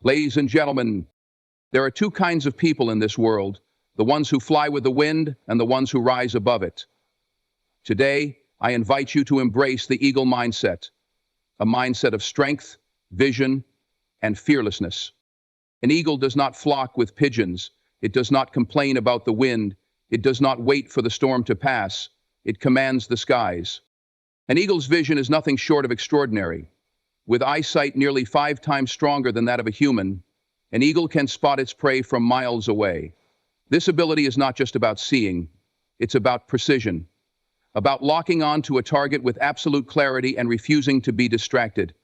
Ladies and gentlemen, there are two kinds of people in this world, the ones who fly with the wind and the ones who rise above it. Today, I invite you to embrace the eagle mindset, a mindset of strength, vision, and fearlessness. An eagle does not flock with pigeons. It does not complain about the wind. It does not wait for the storm to pass. It commands the skies. An eagle's vision is nothing short of extraordinary. With eyesight nearly 5 times stronger than that of a human, an eagle can spot its prey from miles away. This ability is not just about seeing, it's about precision, about locking on to a target with absolute clarity and refusing to be distracted.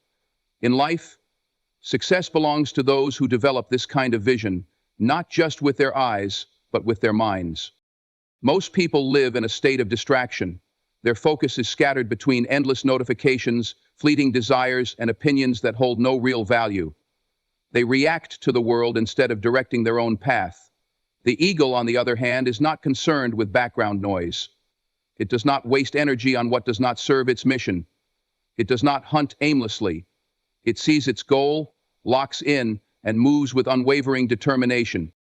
In life, success belongs to those who develop this kind of vision, not just with their eyes, but with their minds. Most people live in a state of distraction. Their focus is scattered between endless notifications, fleeting desires, and opinions that hold no real value. They react to the world instead of directing their own path. The eagle, on the other hand, is not concerned with background noise. It does not waste energy on what does not serve its mission. It does not hunt aimlessly. It sees its goal, locks in, and moves with unwavering determination.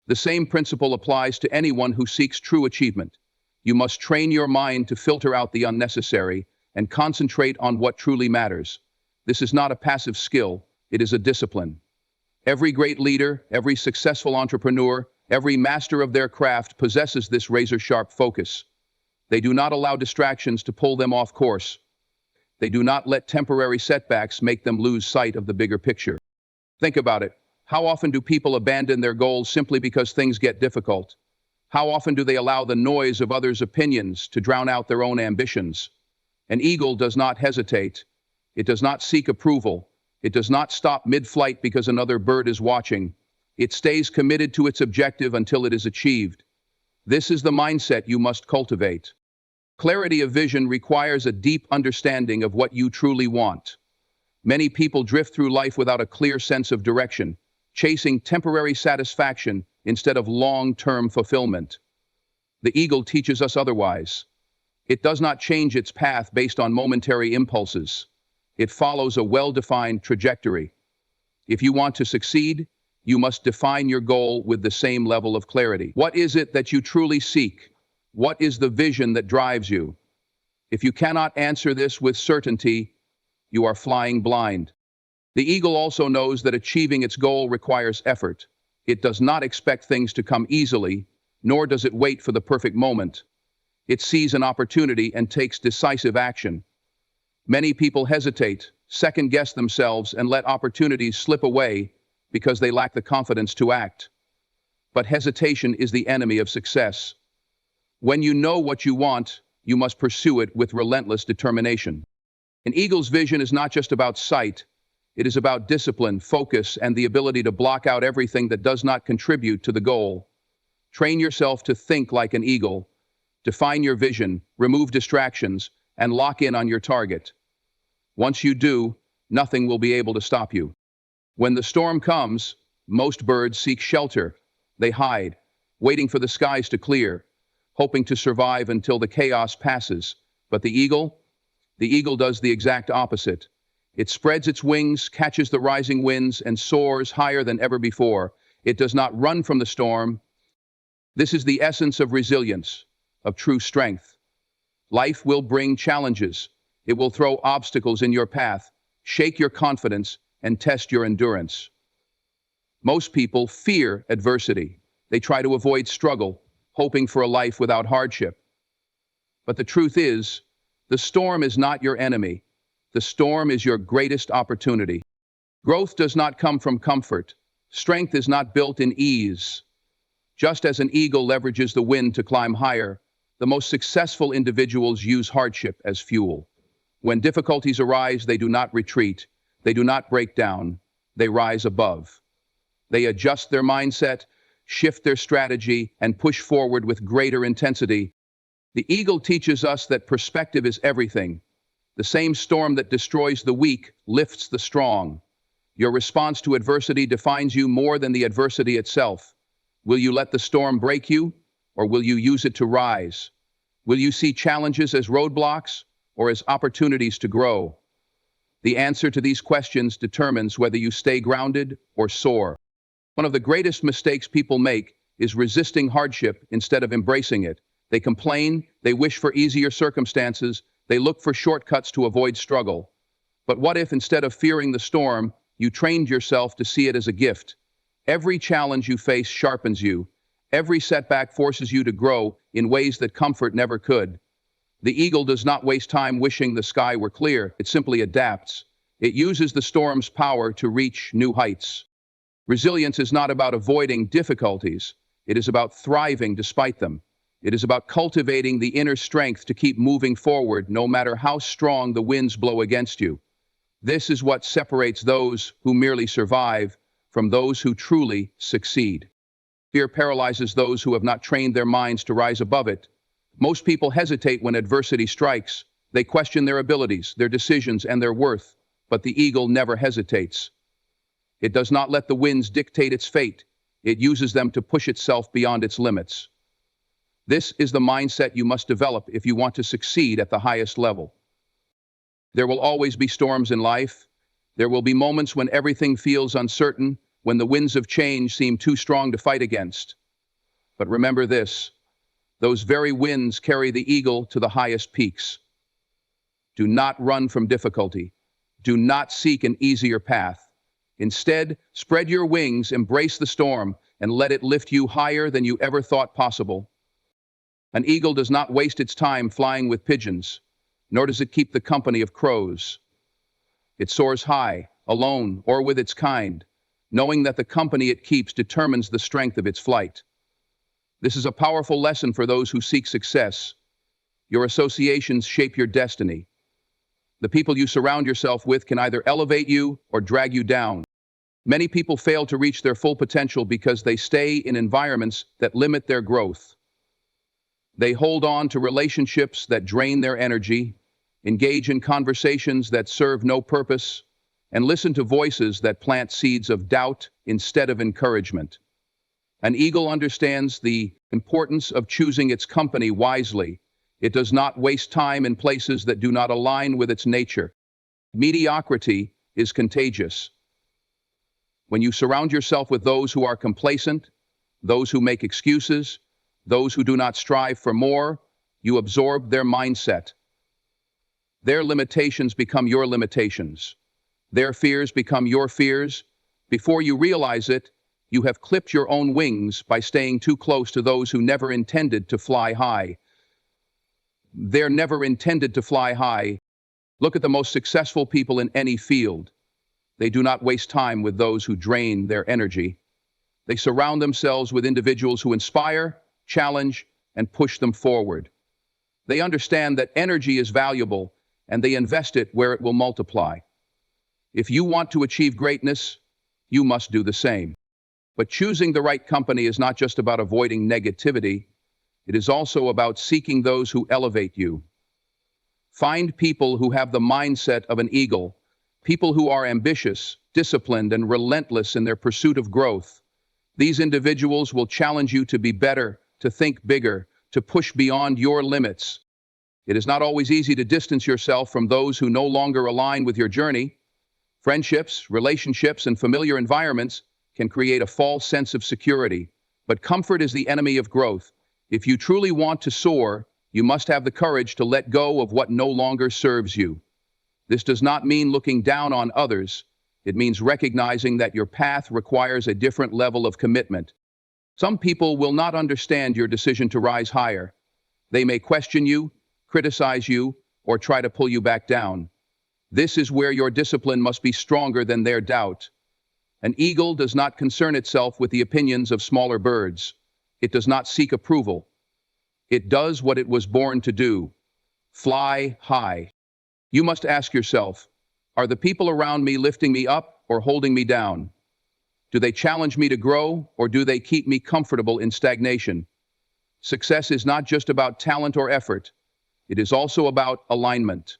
The same principle applies to anyone who seeks true achievement. You must train your mind to filter out the unnecessary and concentrate on what truly matters. This is not a passive skill, it is a discipline. Every great leader, every successful entrepreneur, every master of their craft possesses this razor-sharp focus. They do not allow distractions to pull them off course. They do not let temporary setbacks make them lose sight of the bigger picture. Think about it. How often do people abandon their goals simply because things get difficult? How often do they allow the noise of others' opinions to drown out their own ambitions? An eagle does not hesitate. It does not seek approval. It does not stop mid-flight because another bird is watching. It stays committed to its objective until it is achieved. This is the mindset you must cultivate. Clarity of vision requires a deep understanding of what you truly want. Many people drift through life without a clear sense of direction, chasing temporary satisfaction instead of long-term fulfillment. The eagle teaches us otherwise. It does not change its path based on momentary impulses. It follows a well-defined trajectory. If you want to succeed, you must define your goal with the same level of clarity. What is it that you truly seek? What is the vision that drives you? If you cannot answer this with certainty, you are flying blind. The eagle also knows that achieving its goal requires effort. It does not expect things to come easily, nor does it wait for the perfect moment. It sees an opportunity and takes decisive action. Many people hesitate, second-guess themselves, and let opportunities slip away because they lack the confidence to act. But hesitation is the enemy of success. When you know what you want, you must pursue it with relentless determination. An eagle's vision is not just about sight. It is about discipline, focus, and the ability to block out everything that does not contribute to the goal. Train yourself to think like an eagle. Define your vision, remove distractions, and lock in on your target. Once you do, nothing will be able to stop you. When the storm comes, most birds seek shelter. They hide, waiting for the skies to clear, hoping to survive until the chaos passes. But the eagle does the exact opposite. It spreads its wings, catches the rising winds, and soars higher than ever before. It does not run from the storm. This is the essence of resilience, of true strength. Life will bring challenges. It will throw obstacles in your path, shake your confidence, and test your endurance. Most people fear adversity. They try to avoid struggle, hoping for a life without hardship. But the truth is, the storm is not your enemy. The storm is your greatest opportunity. Growth does not come from comfort. Strength is not built in ease. Just as an eagle leverages the wind to climb higher, the most successful individuals use hardship as fuel. When difficulties arise, they do not retreat. They do not break down. They rise above. They adjust their mindset, shift their strategy, and push forward with greater intensity. The eagle teaches us that perspective is everything. The same storm that destroys the weak lifts the strong. Your response to adversity defines you more than the adversity itself. Will you let the storm break you, or will you use it to rise? Will you see challenges as roadblocks, or as opportunities to grow? The answer to these questions determines whether you stay grounded or soar. One of the greatest mistakes people make is resisting hardship instead of embracing it. They complain, they wish for easier circumstances, they look for shortcuts to avoid struggle. But what if, instead of fearing the storm, you trained yourself to see it as a gift? Every challenge you face sharpens you. Every setback forces you to grow in ways that comfort never could. The eagle does not waste time wishing the sky were clear. It simply adapts. It uses the storm's power to reach new heights. Resilience is not about avoiding difficulties. It is about thriving despite them. It is about cultivating the inner strength to keep moving forward no matter how strong the winds blow against you. This is what separates those who merely survive from those who truly succeed. Fear paralyzes those who have not trained their minds to rise above it. Most people hesitate when adversity strikes. They question their abilities, their decisions, and their worth. But the eagle never hesitates. It does not let the winds dictate its fate. It uses them to push itself beyond its limits. This is the mindset you must develop if you want to succeed at the highest level. There will always be storms in life. There will be moments when everything feels uncertain, when the winds of change seem too strong to fight against. But remember this, those very winds carry the eagle to the highest peaks. Do not run from difficulty. Do not seek an easier path. Instead, spread your wings, embrace the storm, and let it lift you higher than you ever thought possible. An eagle does not waste its time flying with pigeons, nor does it keep the company of crows. It soars high, alone, or with its kind, knowing that the company it keeps determines the strength of its flight. This is a powerful lesson for those who seek success. Your associations shape your destiny. The people you surround yourself with can either elevate you or drag you down. Many people fail to reach their full potential because they stay in environments that limit their growth. They hold on to relationships that drain their energy, engage in conversations that serve no purpose, and listen to voices that plant seeds of doubt instead of encouragement. An eagle understands the importance of choosing its company wisely. It does not waste time in places that do not align with its nature. Mediocrity is contagious. When you surround yourself with those who are complacent, those who make excuses, those who do not strive for more, you absorb their mindset. Their limitations become your limitations. Their fears become your fears. Before you realize it, you have clipped your own wings by staying too close to those who never intended to fly high. They're never intended to fly high. Look at the most successful people in any field. They do not waste time with those who drain their energy. They surround themselves with individuals who inspire, challenge, and push them forward. They understand that energy is valuable, and they invest it where it will multiply. If you want to achieve greatness, you must do the same. But choosing the right company is not just about avoiding negativity. It is also about seeking those who elevate you. Find people who have the mindset of an eagle, people who are ambitious, disciplined, and relentless in their pursuit of growth. These individuals will challenge you to be better, to think bigger, to push beyond your limits. It is not always easy to distance yourself from those who no longer align with your journey. Friendships, relationships, and familiar environments can create a false sense of security, but comfort is the enemy of growth. If you truly want to soar, you must have the courage to let go of what no longer serves you. This does not mean looking down on others. It means recognizing that your path requires a different level of commitment. Some people will not understand your decision to rise higher. They may question you, criticize you, or try to pull you back down. This is where your discipline must be stronger than their doubt. An eagle does not concern itself with the opinions of smaller birds. It does not seek approval. It does what it was born to do: fly high. You must ask yourself, are the people around me lifting me up or holding me down? Do they challenge me to grow, or do they keep me comfortable in stagnation? Success is not just about talent or effort. It is also about alignment.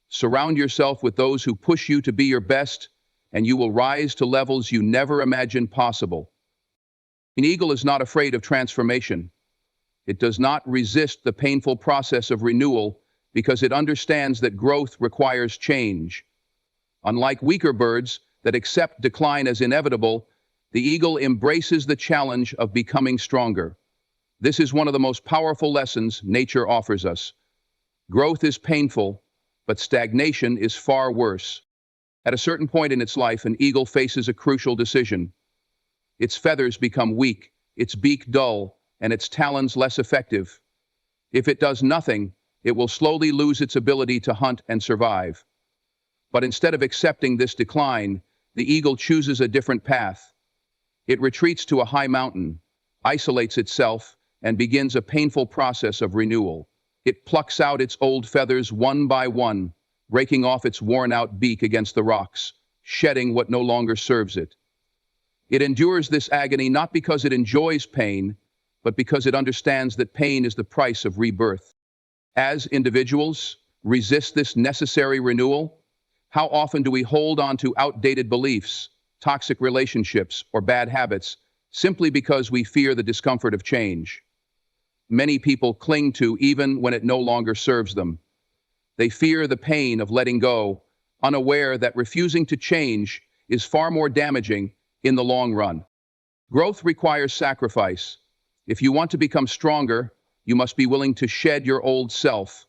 Surround yourself with those who push you to be your best, and you will rise to levels you never imagined possible. An eagle is not afraid of transformation. It does not resist the painful process of renewal because it understands that growth requires change. Unlike weaker birds that accept decline as inevitable, the eagle embraces the challenge of becoming stronger. This is one of the most powerful lessons nature offers us. Growth is painful, but stagnation is far worse. At a certain point in its life, an eagle faces a crucial decision. Its feathers become weak, its beak dull, and its talons less effective. If it does nothing, it will slowly lose its ability to hunt and survive. But instead of accepting this decline, the eagle chooses a different path. It retreats to a high mountain, isolates itself, and begins a painful process of renewal. It plucks out its old feathers one by one, breaking off its worn-out beak against the rocks, shedding what no longer serves it. It endures this agony not because it enjoys pain, but because it understands that pain is the price of rebirth. As individuals, resist this necessary renewal? How often do we hold on to outdated beliefs, toxic relationships, or bad habits simply because we fear the discomfort of change? Many people cling to even when it no longer serves them. They fear the pain of letting go, unaware that refusing to change is far more damaging in the long run. Growth requires sacrifice. If you want to become stronger, you must be willing to shed your old self.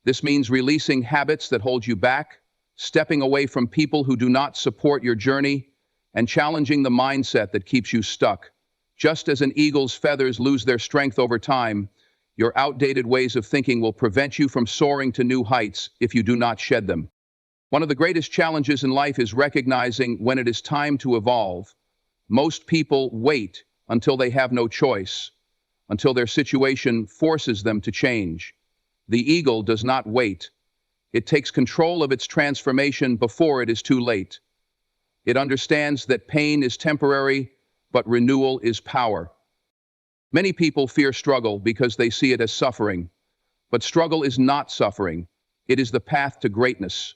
This means releasing habits that hold you back, stepping away from people who do not support your journey, and challenging the mindset that keeps you stuck. Just as an eagle's feathers lose their strength over time, your outdated ways of thinking will prevent you from soaring to new heights if you do not shed them. One of the greatest challenges in life is recognizing when it is time to evolve. Most people wait until they have no choice, until their situation forces them to change. The eagle does not wait. It takes control of its transformation before it is too late. It understands that pain is temporary, but renewal is power. Many people fear struggle because they see it as suffering. But struggle is not suffering. It is the path to greatness.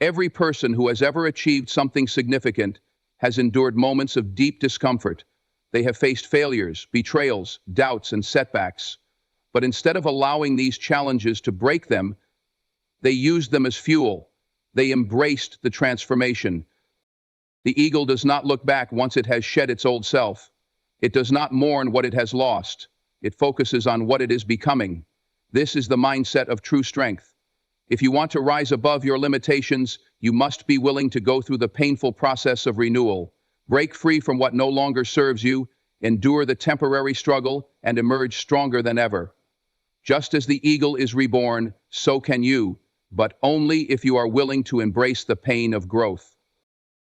Every person who has ever achieved something significant has endured moments of deep discomfort. They have faced failures, betrayals, doubts, and setbacks. But instead of allowing these challenges to break them, they used them as fuel. They embraced the transformation. The eagle does not look back once it has shed its old self. It does not mourn what it has lost. It focuses on what it is becoming. This is the mindset of true strength. If you want to rise above your limitations, you must be willing to go through the painful process of renewal. Break free from what no longer serves you, endure the temporary struggle, and emerge stronger than ever. Just as the eagle is reborn, so can you, but only if you are willing to embrace the pain of growth.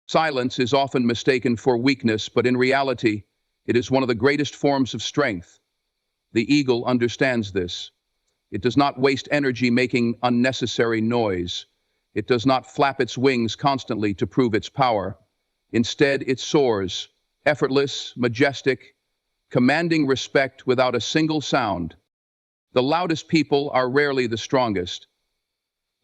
Silence is often mistaken for weakness, but in reality, it is one of the greatest forms of strength. The eagle understands this. It does not waste energy making unnecessary noise. It does not flap its wings constantly to prove its power. Instead, it soars, effortless, majestic, commanding respect without a single sound. The loudest people are rarely the strongest.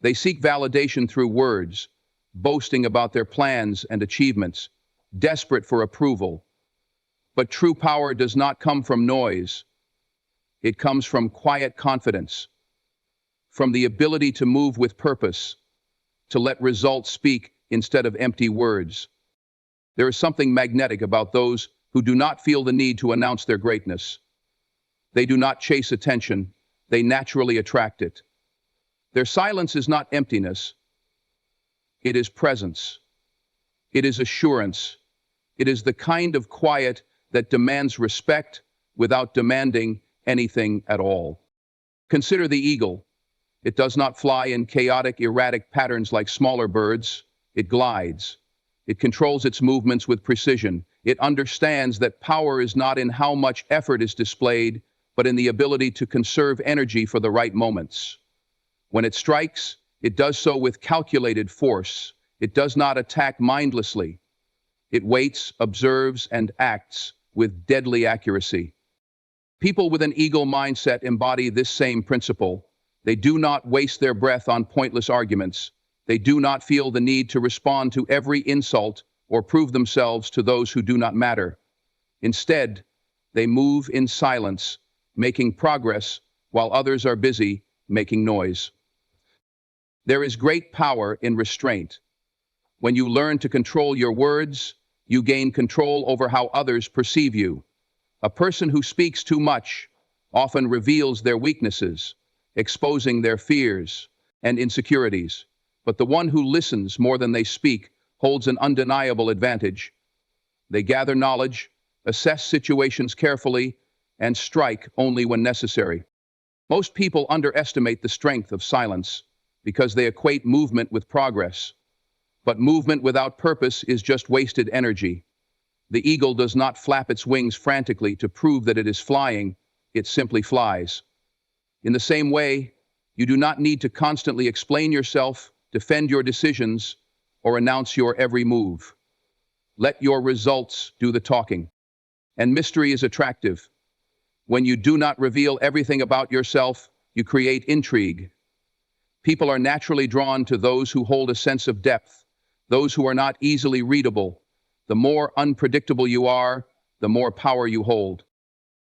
They seek validation through words, boasting about their plans and achievements, desperate for approval. But true power does not come from noise. It comes from quiet confidence, from the ability to move with purpose, to let results speak instead of empty words. There is something magnetic about those who do not feel the need to announce their greatness. They do not chase attention, they naturally attract it. Their silence is not emptiness. It is presence. It is assurance. It is the kind of quiet that demands respect without demanding anything at all. Consider the eagle. It does not fly in chaotic, erratic patterns like smaller birds. It glides. It controls its movements with precision. It understands that power is not in how much effort is displayed, but in the ability to conserve energy for the right moments. When it strikes, it does so with calculated force. It does not attack mindlessly. It waits, observes, and acts with deadly accuracy. People with an eagle mindset embody this same principle. They do not waste their breath on pointless arguments. They do not feel the need to respond to every insult or prove themselves to those who do not matter. Instead, they move in silence, making progress while others are busy making noise. There is great power in restraint. When you learn to control your words, you gain control over how others perceive you. A person who speaks too much often reveals their weaknesses, exposing their fears and insecurities. But the one who listens more than they speak holds an undeniable advantage. They gather knowledge, assess situations carefully, and strike only when necessary. Most people underestimate the strength of silence because they equate movement with progress. But movement without purpose is just wasted energy. The eagle does not flap its wings frantically to prove that it is flying, it simply flies. In the same way, you do not need to constantly explain yourself, defend your decisions, or announce your every move. Let your results do the talking. And mystery is attractive. When you do not reveal everything about yourself, you create intrigue. People are naturally drawn to those who hold a sense of depth, those who are not easily readable. The more unpredictable you are, the more power you hold.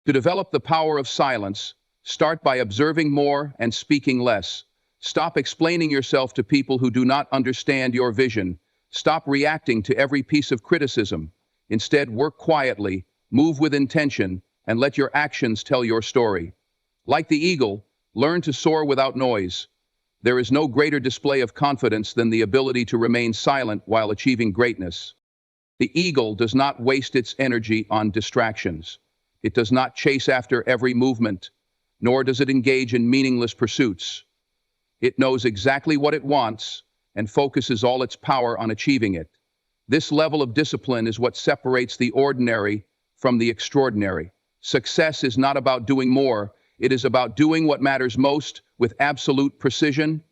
To develop the power of silence, start by observing more and speaking less. Stop explaining yourself to people who do not understand your vision. Stop reacting to every piece of criticism. Instead, work quietly, move with intention, and let your actions tell your story. Like the eagle, learn to soar without noise. There is no greater display of confidence than the ability to remain silent while achieving greatness. The eagle does not waste its energy on distractions. It does not chase after every movement, nor does it engage in meaningless pursuits. It knows exactly what it wants and focuses all its power on achieving it. This level of discipline is what separates the ordinary from the extraordinary. Success is not about doing more, it is about doing what matters most with absolute precision.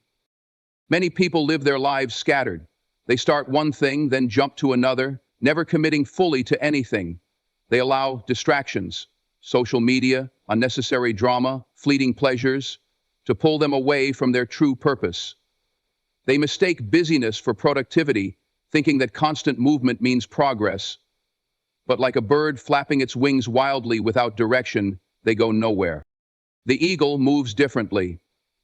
Many people live their lives scattered. They start one thing, then jump to another, never committing fully to anything. They allow distractions, social media, unnecessary drama, fleeting pleasures, to pull them away from their true purpose. They mistake busyness for productivity, thinking that constant movement means progress. But like a bird flapping its wings wildly without direction, they go nowhere. The eagle moves differently.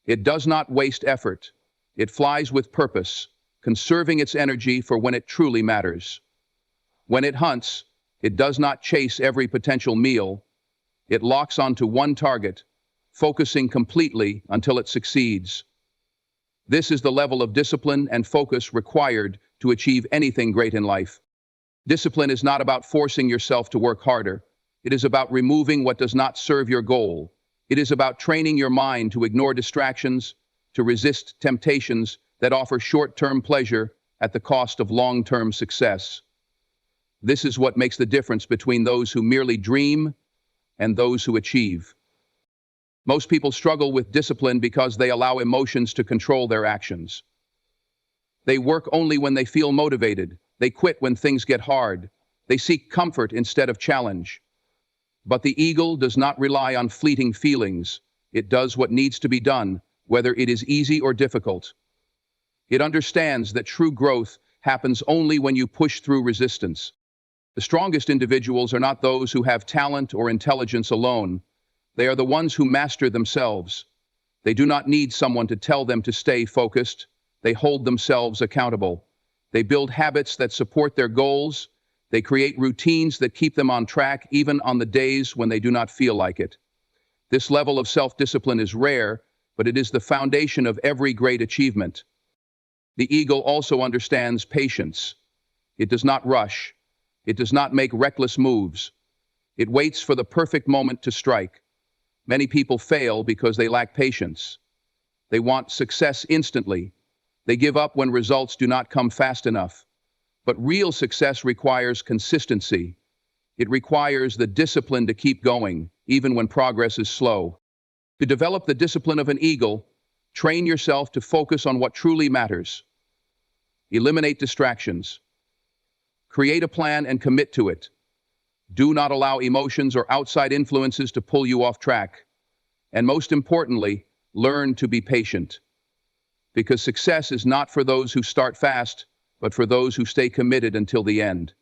It does not waste effort. It flies with purpose, conserving its energy for when it truly matters. When it hunts, it does not chase every potential meal. It locks onto one target, focusing completely until it succeeds. This is the level of discipline and focus required to achieve anything great in life. Discipline is not about forcing yourself to work harder. It is about removing what does not serve your goal. It is about training your mind to ignore distractions, to resist temptations that offer short-term pleasure at the cost of long-term success. This is what makes the difference between those who merely dream and those who achieve. Most people struggle with discipline because they allow emotions to control their actions. They work only when they feel motivated. They quit when things get hard. They seek comfort instead of challenge. But the eagle does not rely on fleeting feelings. It does what needs to be done, whether it is easy or difficult. It understands that true growth happens only when you push through resistance. The strongest individuals are not those who have talent or intelligence alone. They are the ones who master themselves. They do not need someone to tell them to stay focused. They hold themselves accountable. They build habits that support their goals. They create routines that keep them on track even on the days when they do not feel like it. This level of self-discipline is rare, but it is the foundation of every great achievement. The eagle also understands patience. It does not rush. It does not make reckless moves. It waits for the perfect moment to strike. Many people fail because they lack patience. They want success instantly. They give up when results do not come fast enough. But real success requires consistency. It requires the discipline to keep going, even when progress is slow. To develop the discipline of an eagle, train yourself to focus on what truly matters. Eliminate distractions. Create a plan and commit to it. Do not allow emotions or outside influences to pull you off track. And most importantly, learn to be patient. Because success is not for those who start fast, but for those who stay committed until the end.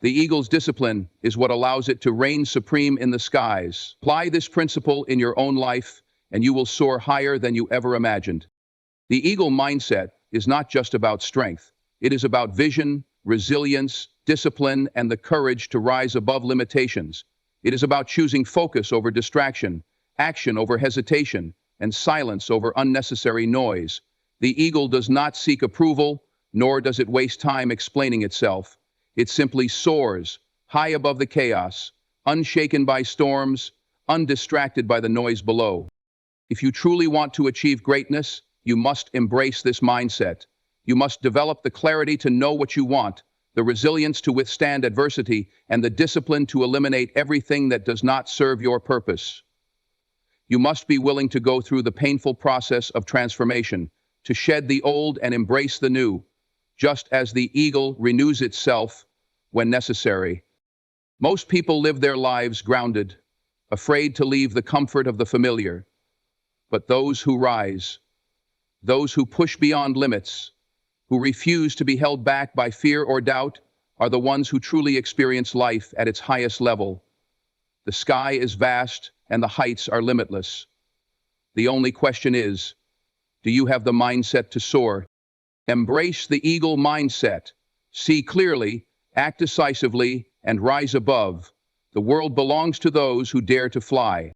The eagle's discipline is what allows it to reign supreme in the skies. Apply this principle in your own life, and you will soar higher than you ever imagined. The eagle mindset is not just about strength. It is about vision, resilience, discipline, and the courage to rise above limitations. It is about choosing focus over distraction, action over hesitation, and silence over unnecessary noise. The eagle does not seek approval, nor does it waste time explaining itself. It simply soars, high above the chaos, unshaken by storms, undistracted by the noise below. If you truly want to achieve greatness, you must embrace this mindset. You must develop the clarity to know what you want, the resilience to withstand adversity, and the discipline to eliminate everything that does not serve your purpose. You must be willing to go through the painful process of transformation, to shed the old and embrace the new, just as the eagle renews itself when necessary. Most people live their lives grounded, afraid to leave the comfort of the familiar. But those who rise, those who push beyond limits, who refuse to be held back by fear or doubt, are the ones who truly experience life at its highest level. The sky is vast and the heights are limitless. The only question is, do you have the mindset to soar? Embrace the eagle mindset. See clearly, act decisively, and rise above. The world belongs to those who dare to fly.